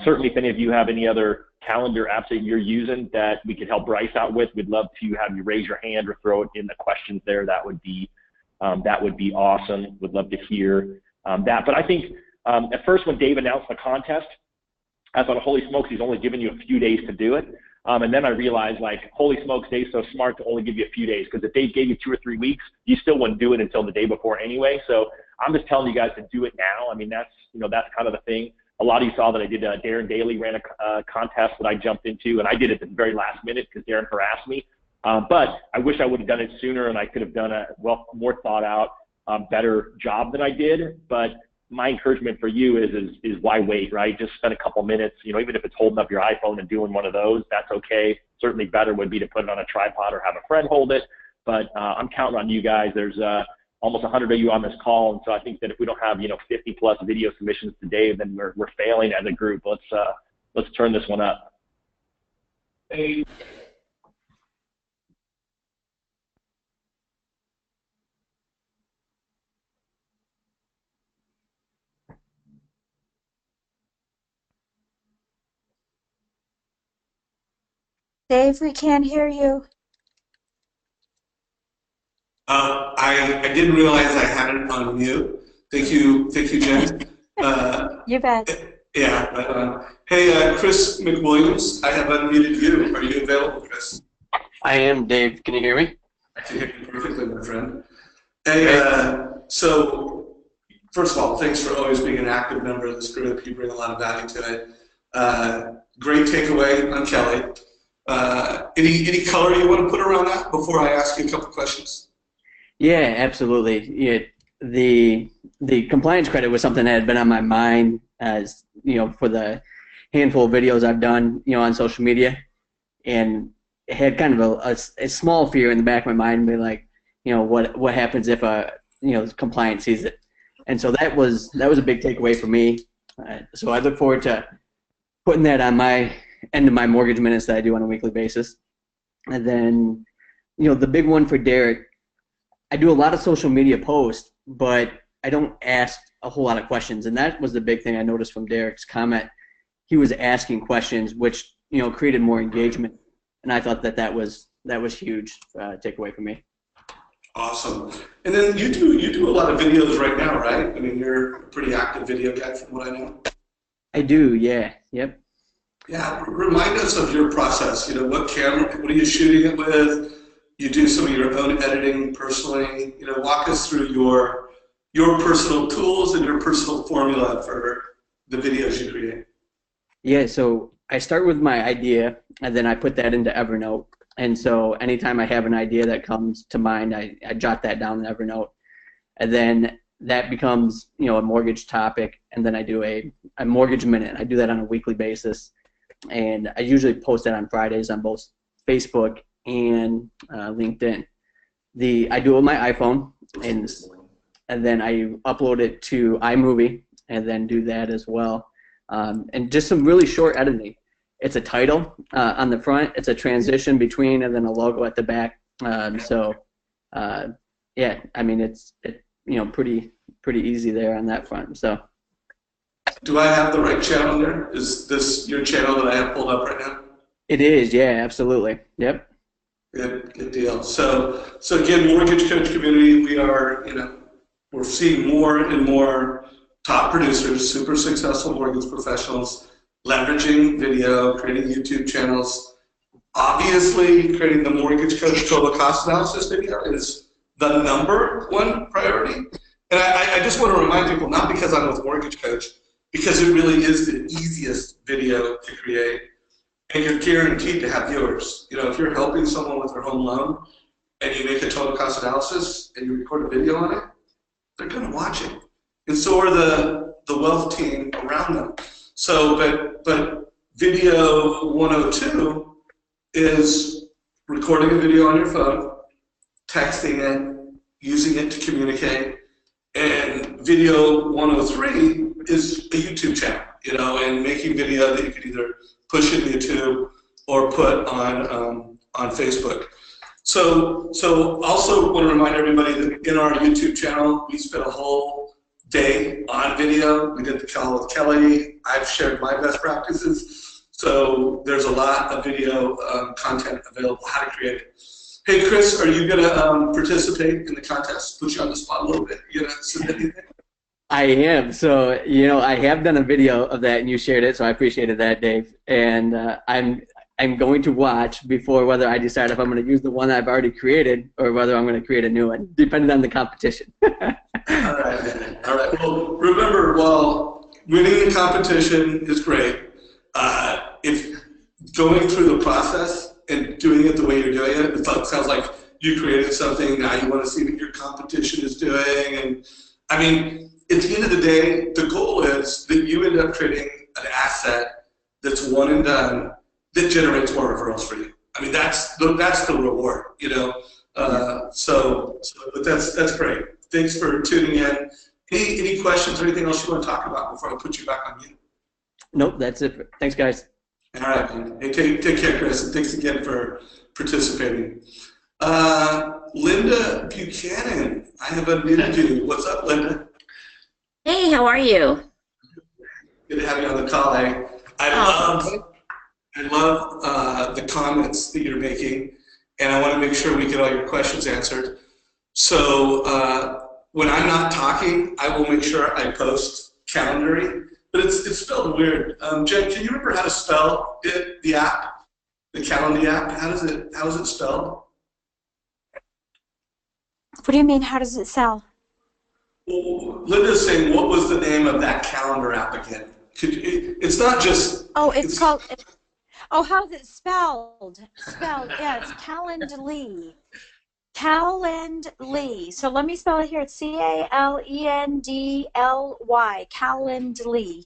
Certainly, if any of you have any other calendar apps that you're using that we could help Bryce out with, we'd love to have you raise your hand or throw it in the questions there. That would be awesome. Would love to hear that. But I think at first when Dave announced the contest, I thought, holy smokes, he's only giving you a few days to do it. And then I realized, like, holy smokes, Dave's so smart to only give you a few days, because if Dave gave you 2 or 3 weeks, you still wouldn't do it until the day before anyway. So I'm just telling you guys to do it now. I mean, that's kind of the thing. A lot of you saw that I did, Darren Daly ran a contest that I jumped into, and I did it at the very last minute because Darren harassed me. But I wish I would have done it sooner, and I could have done a more thought out, better job than I did. But my encouragement for you is why wait, right? Just spend a couple minutes, even if it's holding up your iPhone and doing one of those, that's okay. Certainly better would be to put it on a tripod or have a friend hold it. But I'm counting on you guys. There's almost 100 of you on this call, and so I think that if we don't have 50 plus video submissions today, then we're failing as a group. Let's turn this one up. Hey. Dave, we can't hear you. I didn't realize I had it on mute. Thank you, Jen. You bet. Yeah. Hey, Chris McWilliams, I have unmuted you. Are you available, Chris? I am, Dave. Can you hear me? I can hear you perfectly, my friend. Hey, so first of all, thanks for always being an active member of this group. You bring a lot of value to it. Great takeaway on Kelly. Any color you want to put around that before I ask you a couple questions? Yeah, absolutely. Yeah, the compliance credit was something that had been on my mind as for the handful of videos I've done on social media, and it had kind of a small fear in the back of my mind, be like, what happens if compliance sees it, and so that was a big takeaway for me. So I look forward to putting that on my end of my mortgage minutes that I do on a weekly basis. And then, the big one for Derek, I do a lot of social media posts, but I don't ask a whole lot of questions. And that was the big thing I noticed from Derek's comment. He was asking questions, which, created more engagement. And I thought that was huge takeaway for me. Awesome. And then you do a lot of videos right now, right? I mean, you're a pretty active video guy from what I know. I do, yeah. Yep. Yeah, remind us of your process. What camera, what are you shooting it with? You do some of your own editing personally. Walk us through your personal tools and your personal formula for the videos you create. Yeah, so I start with my idea, and then I put that into Evernote. And so anytime I have an idea that comes to mind, I jot that down in Evernote. And then that becomes, a mortgage topic, and then I do a mortgage minute. I do that on a weekly basis. And I usually post that on Fridays on both Facebook and LinkedIn. I do it with my iPhone, and then I upload it to iMovie, and then do that as well. And just some really short editing. It's a title on the front, it's a transition between, and then a logo at the back. Yeah, I mean it's pretty easy there on that front. So. Do I have the right channel there? Is this your channel that I have pulled up right now? It is, yeah, absolutely. Yep. Good deal. So again, mortgage coach community, we are, we're seeing more and more top producers, super successful mortgage professionals, leveraging video, creating YouTube channels. Obviously, creating the mortgage coach total cost analysis video is the #1 priority. And I just want to remind people, not because I'm with Mortgage Coach, because it really is the easiest video to create, and you're guaranteed to have viewers. If you're helping someone with their home loan and you make a total cost analysis and you record a video on it, they're going to watch it. And so are the wealth team around them. So, but video 102 is recording a video on your phone, texting it, using it to communicate, and video 103 is a YouTube channel, and making video that you can either push in YouTube or put on Facebook. So also want to remind everybody that in our YouTube channel, we spent a whole day on video. We did the call with Kelly. I've shared my best practices. So there's a lot of video content available, how to create it. Hey, Chris, are you going to participate in the contest? Put you on the spot a little bit. You going to submit anything? I am. So, I have done a video of that, and you shared it, so I appreciated that, Dave. And I'm going to watch before whether I decide if I'm going to use the one I've already created or whether I'm going to create a new one, depending on the competition. All right, man. All right. Well, remember, while winning the competition is great, if going through the process and doing it the way you're doing it, it sounds like you created something, now you want to see what your competition is doing. And I mean, at the end of the day, the goal is that you end up creating an asset that's one and done that generates more referrals for you. I mean, that's the reward, you know. But that's great. Thanks for tuning in. Any questions or anything else you want to talk about before I put you back on mute? Nope, that's it. Thanks, guys. All right. Hey, take care, Chris, and thanks again for participating. Linda Buchanan, I have unmuted you. What's up, Linda? Hey, how are you? Good to have you on the call. I love the comments that you're making, and I want to make sure we get all your questions answered. So when I'm not talking, I will make sure I post Calendaring, but it's spelled weird. Jen, can you remember how to spell it, the app, the Calendar app? How is it spelled? What do you mean? How does it sell? Well, Linda's saying, what was the name of that calendar app again? It's not just. Oh, it's called. Oh, how's it spelled? Yeah, it's Calendly. Calendly. So let me spell it here. It's Calendly. Calendly.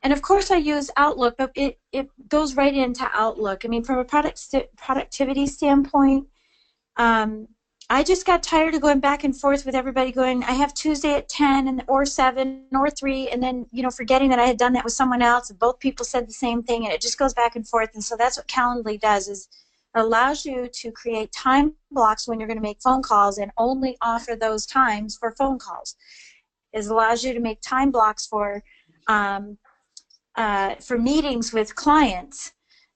And of course, I use Outlook, but it goes right into Outlook. I mean, from a productivity standpoint, I just got tired of going back and forth with everybody going, I have Tuesday at 10 or 7 or 3, and then, you know, forgetting that I had done that with someone else, and both people said the same thing, and it just goes back and forth. And so that's what Calendly does, is it allows you to create time blocks when you're going to make phone calls and only offer those times for phone calls. It allows you to make time blocks for meetings with clients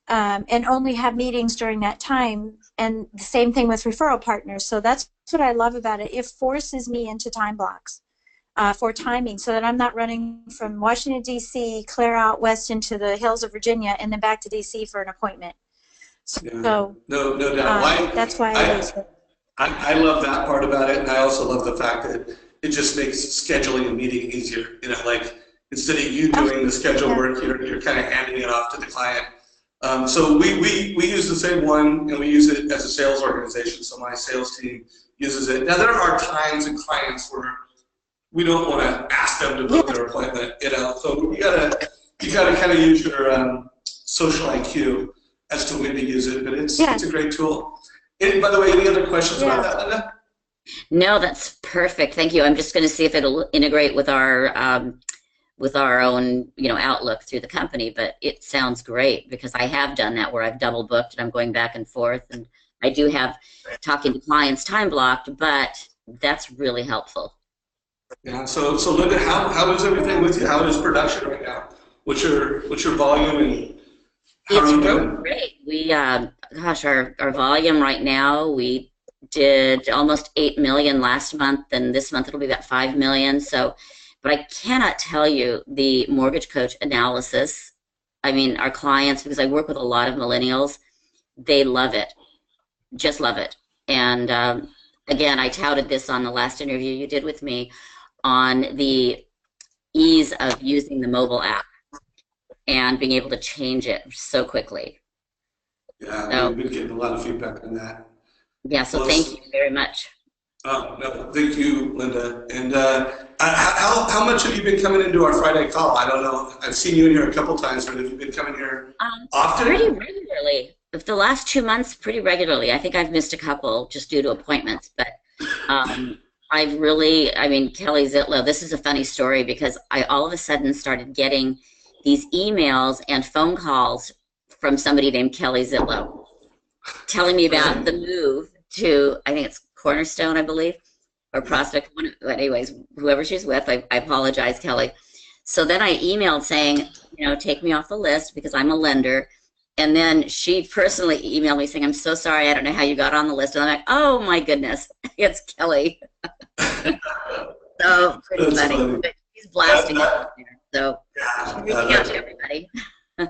and only have meetings during that time. And the same thing with referral partners. So that's what I love about it. It forces me into time blocks for timing, so that I'm not running from Washington, D.C., clear out west into the hills of Virginia, and then back to D.C. for an appointment. So no doubt. That's why I use it. I love that part about it, and I also love the fact that it just makes scheduling a meeting easier. You know, like instead of you doing the schedule work, you're kind of handing it off to the client. So we use the same one, and we use it as a sales organization. So my sales team uses it. Now there are times and clients where we don't want to ask them to book their appointment. You know, so you gotta kind of use your social IQ as to when to use it. But it's a great tool. And by the way, any other questions about that, Linda? No, that's perfect. Thank you. I'm just going to see if it'll integrate with our own, you know, Outlook through the company, but it sounds great, because I have done that where I've double booked and I'm going back and forth, and I do have talking to clients time blocked, but that's really helpful. Yeah. So Linda, how is everything with you? How is production right now? What's your volume and how are you doing? Great. We gosh, our volume right now, we did almost 8 million last month, and this month it'll be about 5 million. So. But I cannot tell you the mortgage coach analysis. I mean, our clients, because I work with a lot of millennials, they love it, just love it. And again, I touted this on the last interview you did with me on the ease of using the mobile app and being able to change it so quickly. Yeah, we've been getting a lot of feedback on that. Yeah, so thank you very much. Oh, no, thank you, Linda. And how much have you been coming into our Friday call? I don't know. I've seen you in here a couple times, but have you been coming here often? Pretty regularly. The last 2 months, pretty regularly. I think I've missed a couple just due to appointments, but I've really, I mean, Kelly Zitlow, this is a funny story, because I all of a sudden started getting these emails and phone calls from somebody named Kelly Zitlow telling me about the move to, I think it's Cornerstone, I believe, or Prospect. Anyways, whoever she's with, I apologize, Kelly. So then I emailed saying, you know, take me off the list because I'm a lender. And then she personally emailed me saying, I'm so sorry, I don't know how you got on the list. And I'm like, oh my goodness, it's Kelly. So pretty funny. But she's blasting it out there. So she's reaching out to everybody.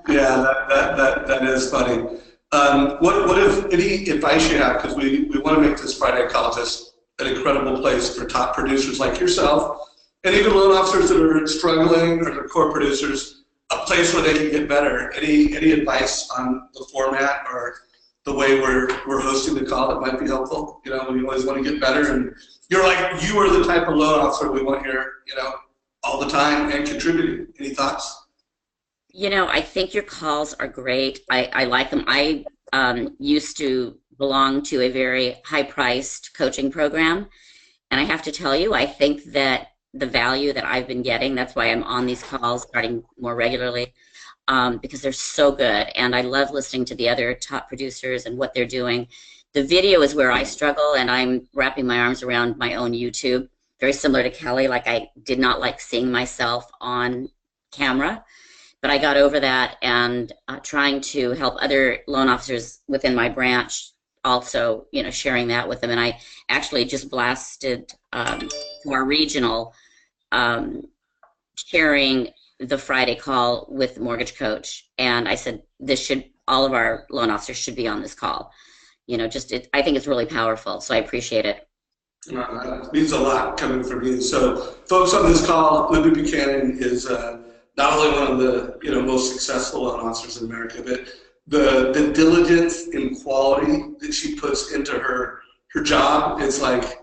Yeah, that is funny. What if any advice you have, because we want to make this Friday call just an incredible place for top producers like yourself, and even loan officers that are struggling or they're core producers, a place where they can get better. Any advice on the format or the way we're hosting the call that might be helpful? You know, we always want to get better, and you are the type of loan officer we want here, you know, all the time and contributing. Any thoughts? You know, I think your calls are great. I like them. I used to belong to a very high-priced coaching program, and I have to tell you, I think that the value that I've been getting, that's why I'm on these calls starting more regularly, because they're so good, and I love listening to the other top producers and what they're doing. The video is where I struggle, and I'm wrapping my arms around my own YouTube. Very similar to Kelly, like I did not like seeing myself on camera. But I got over that, and trying to help other loan officers within my branch, also, you know, sharing that with them. And I actually just blasted to our regional, sharing the Friday call with Mortgage Coach, and I said all of our loan officers should be on this call. You know, I think it's really powerful, so I appreciate it. It means a lot coming from you. So, folks, on this call, Libby Buchanan is not only one of the most successful loan officers in America, but the diligence and quality that she puts into her job is like,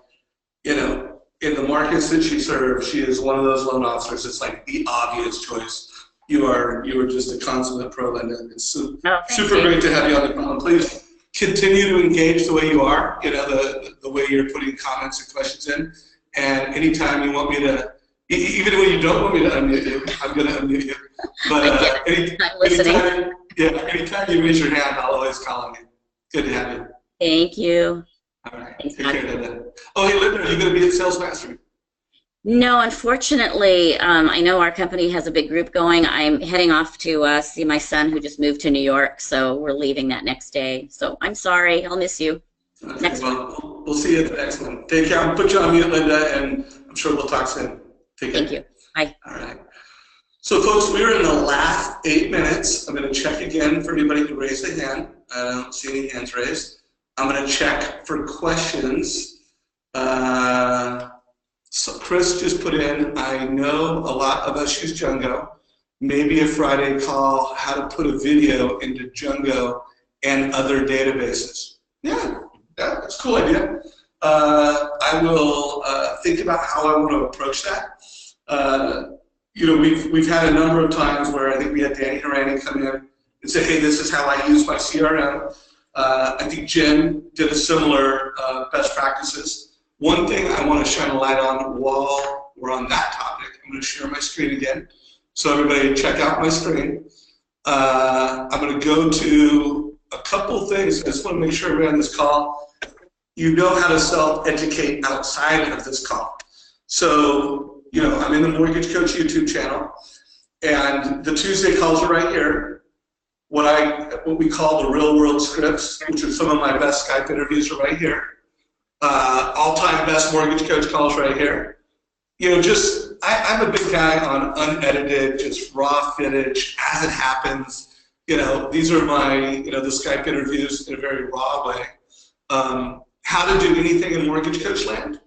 you know, in the markets that she serves, she is one of those loan officers. It's like the obvious choice. You are just a consummate pro, Linda. It's super great to have you on the call. Please continue to engage the way you are. You know, the way you're putting comments and questions in. And anytime you want me to. Even when you don't want me to unmute you, I'm going to unmute you. But anytime you raise your hand, I'll always call on you. Good to have you. Thank you. All right. Take care, Linda. Oh, hey, Linda, are you going to be at Sales Mastery? No, unfortunately, I know our company has a big group going. I'm heading off to see my son who just moved to New York, so we're leaving that next day. So I'm sorry. I'll miss you. Okay, we'll see you at the next one. Take care. I'll put you on mute, Linda, and I'm sure we'll talk soon. Thank you. Bye. All right. So, folks, we're in the last 8 minutes. I'm going to check again for anybody who raised a hand. I don't see any hands raised. I'm going to check for questions. So Chris just put in, I know a lot about Use Django. Maybe a Friday call, how to put a video into Django and other databases. Yeah, that's a cool idea. I will think about how I want to approach that. You know, we've had a number of times where I think we had Danny Harani come in and say, hey, this is how I use my CRM. I think Jen did a similar best practices. One thing I want to shine a light on while we're on that topic, I'm going to share my screen again. So everybody check out my screen. I'm going to go to a couple things. I just want to make sure everybody on this call, you know how to self-educate outside of this call. So, you know, I'm in the Mortgage Coach YouTube channel, and the Tuesday calls are right here. What we call the real world scripts, which are some of my best Skype interviews, are right here. All-time best Mortgage Coach calls right here. You know, I'm a big guy on unedited, just raw footage as it happens. You know, these are my, the Skype interviews in a very raw way. How to do anything in Mortgage Coach land.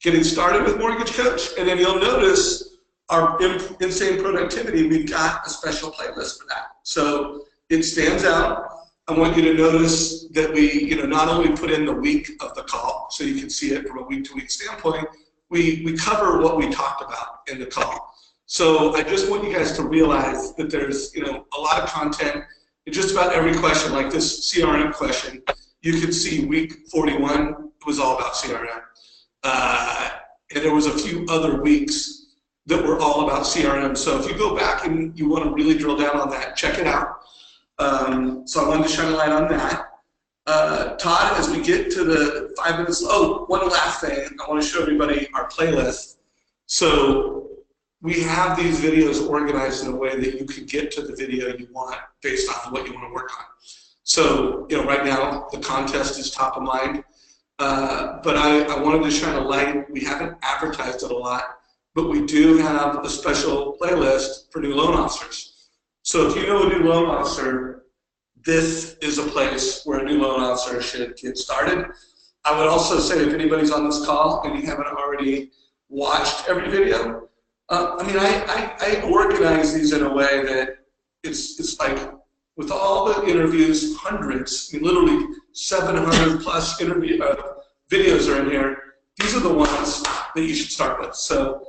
Getting started with Mortgage Coach, and then you'll notice our insane productivity, we've got a special playlist for that. So it stands out. I want you to notice that we, not only put in the week of the call, so you can see it from a week-to-week standpoint, we cover what we talked about in the call. So I just want you guys to realize that there's, a lot of content in just about every question, like this CRM question. You can see week 41 was all about CRM. And there was a few other weeks that were all about CRM. So if you go back and you want to really drill down on that, check it out. So I wanted to shine a light on that. Todd, as we get to the 5 minutes, one last thing. I want to show everybody our playlist. So we have these videos organized in a way that you can get to the video you want based on what you want to work on. So, right now the contest is top of mind. But I wanted to shine a light. We haven't advertised it a lot, but we do have a special playlist for new loan officers. So if you know a new loan officer, this is a place where a new loan officer should get started. I would also say if anybody's on this call and you haven't already watched every video, I organize these in a way that it's like with all the interviews, hundreds, literally 700 plus videos are in here. These are the ones that you should start with. So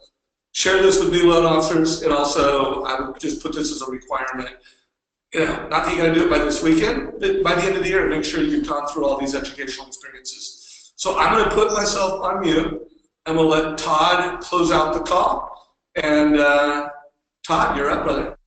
share this with new loan officers, and also I would just put this as a requirement. Not that you're going to do it by this weekend, but by the end of the year, make sure you've gone through all these educational experiences. So I'm going to put myself on mute, and we'll let Todd close out the call. And Todd, you're up, brother.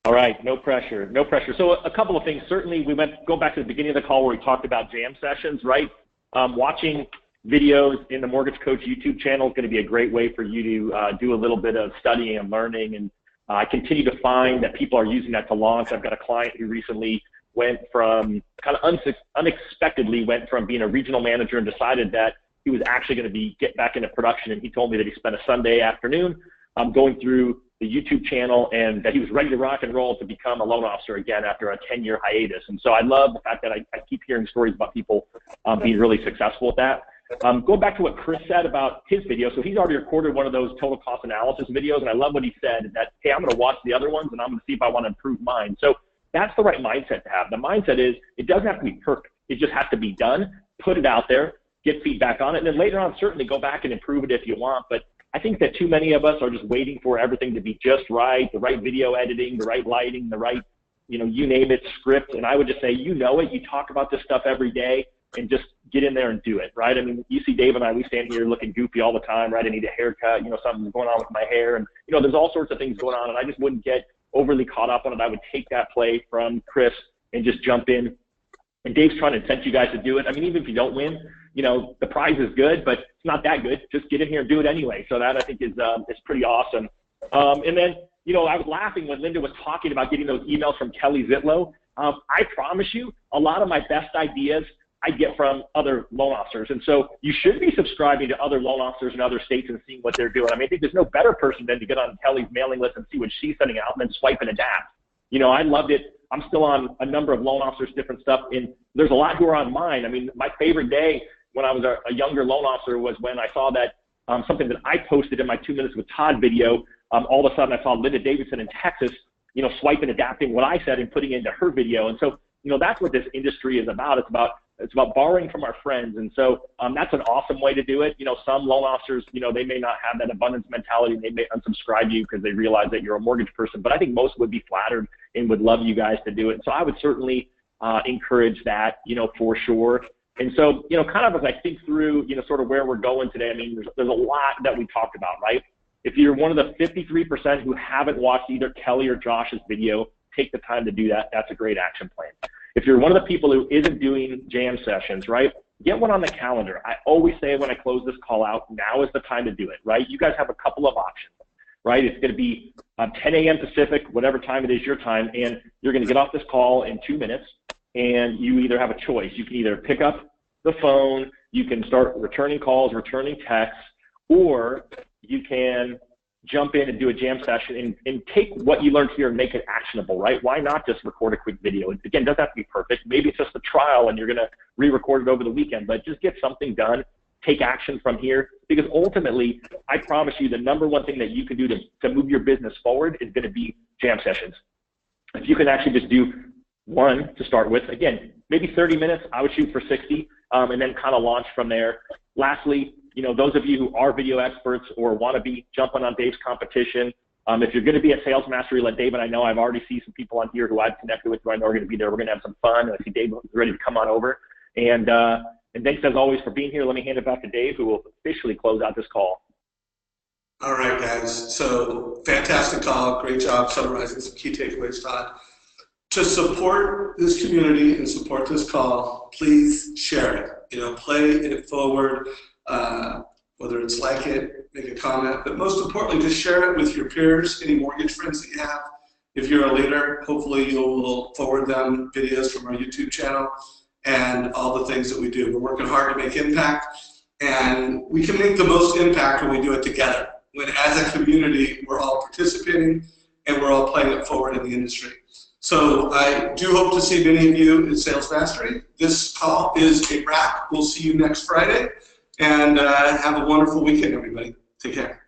All right, no pressure, no pressure. So a couple of things. Certainly, go back to the beginning of the call where we talked about jam sessions, right? Watching videos in the Mortgage Coach YouTube channel is going to be a great way for you to do a little bit of studying and learning. And I continue to find that people are using that to launch. I've got a client who recently went from unexpectedly went from being a regional manager and decided that he was actually going to get back into production. And he told me that he spent a Sunday afternoon going through the YouTube channel and that he was ready to rock and roll to become a loan officer again after a 10-year hiatus. And so I love the fact that I keep hearing stories about people being really successful at that. Going back to what Chris said about his video, so he's already recorded one of those total cost analysis videos, and I love what he said, that, hey, I'm going to watch the other ones and I'm going to see if I want to improve mine. So that's the right mindset to have. The mindset is it doesn't have to be perfect. It just has to be done, put it out there, get feedback on it, and then later on certainly go back and improve it if you want. But I think that too many of us are just waiting for everything to be just right, the right video editing, the right lighting, the right, you name it, script. And I would just say, you talk about this stuff every day and just get in there and do it, right? I mean, you see Dave and I, we stand here looking goofy all the time, right? I need a haircut, something's going on with my hair. And, there's all sorts of things going on, and I just wouldn't get overly caught up on it. I would take that play from Chris and just jump in. And Dave's trying to incent you guys to do it. I mean, even if you don't win, the prize is good, but it's not that good. Just get in here and do it anyway. So that I think is pretty awesome. And then, I was laughing when Linda was talking about getting those emails from Kelly Zitlow. I promise you, a lot of my best ideas I get from other loan officers. And so you should be subscribing to other loan officers in other states and seeing what they're doing. I mean, I think there's no better person than to get on Kelly's mailing list and see what she's sending out and then swipe and adapt. I loved it. I'm still on a number of loan officers, different stuff, and there's a lot who are on mine. I mean, my favorite day when I was a younger loan officer was when I saw that something that I posted in my 2 Minutes with Todd video. All of a sudden I saw Linda Davidson in Texas, swiping, adapting what I said and putting it into her video. And so, that's what this industry is about. It's about borrowing from our friends. And so that's an awesome way to do it. Some loan officers, they may not have that abundance mentality. They may unsubscribe you because they realize that you're a mortgage person. But I think most would be flattered and would love you guys to do it. So I would certainly encourage that, for sure. And so, kind of as I think through, sort of where we're going today, I mean, there's a lot that we talked about, right? If you're one of the 53% who haven't watched either Kelly or Josh's video, take the time to do that. That's a great action plan. If you're one of the people who isn't doing jam sessions, right, get one on the calendar. I always say when I close this call out, now is the time to do it, right? You guys have a couple of options, right? It's going to be 10 a.m. Pacific, whatever time it is your time, and you're going to get off this call in 2 minutes, and you either have a choice. You can either pick up the phone, you can start returning calls, returning texts, or you can jump in and do a jam session and take what you learned here and make it actionable, right? Why not just record a quick video? Again, it doesn't have to be perfect. Maybe it's just a trial and you're going to re-record it over the weekend, but just get something done, take action from here, because ultimately, I promise you the number one thing that you can do to move your business forward is going to be jam sessions. If you can actually just do one to start with, again, maybe 30 minutes, I would shoot for 60, and then kind of launch from there. Lastly, those of you who are video experts or want to be jumping on Dave's competition, if you're going to be at Sales Mastery, let Dave and I know. I've already seen some people on here who I've connected with who I know are going to be there. We're going to have some fun. I see Dave is ready to come on over. And thanks as always for being here. Let me hand it back to Dave, who will officially close out this call. All right, guys. So fantastic call. Great job summarizing some key takeaways, Todd. To support this community and support this call, please share it. Play it forward. Whether it's like it, make a comment, but most importantly, just share it with your peers, any mortgage friends that you have. If you're a leader, hopefully you'll forward them videos from our YouTube channel and all the things that we do. We're working hard to make impact, and we can make the most impact when we do it together. When as a community, we're all participating and we're all playing it forward in the industry. So I do hope to see many of you in Sales Mastery. This call is a wrap. We'll see you next Friday. And have a wonderful weekend, everybody. Take care.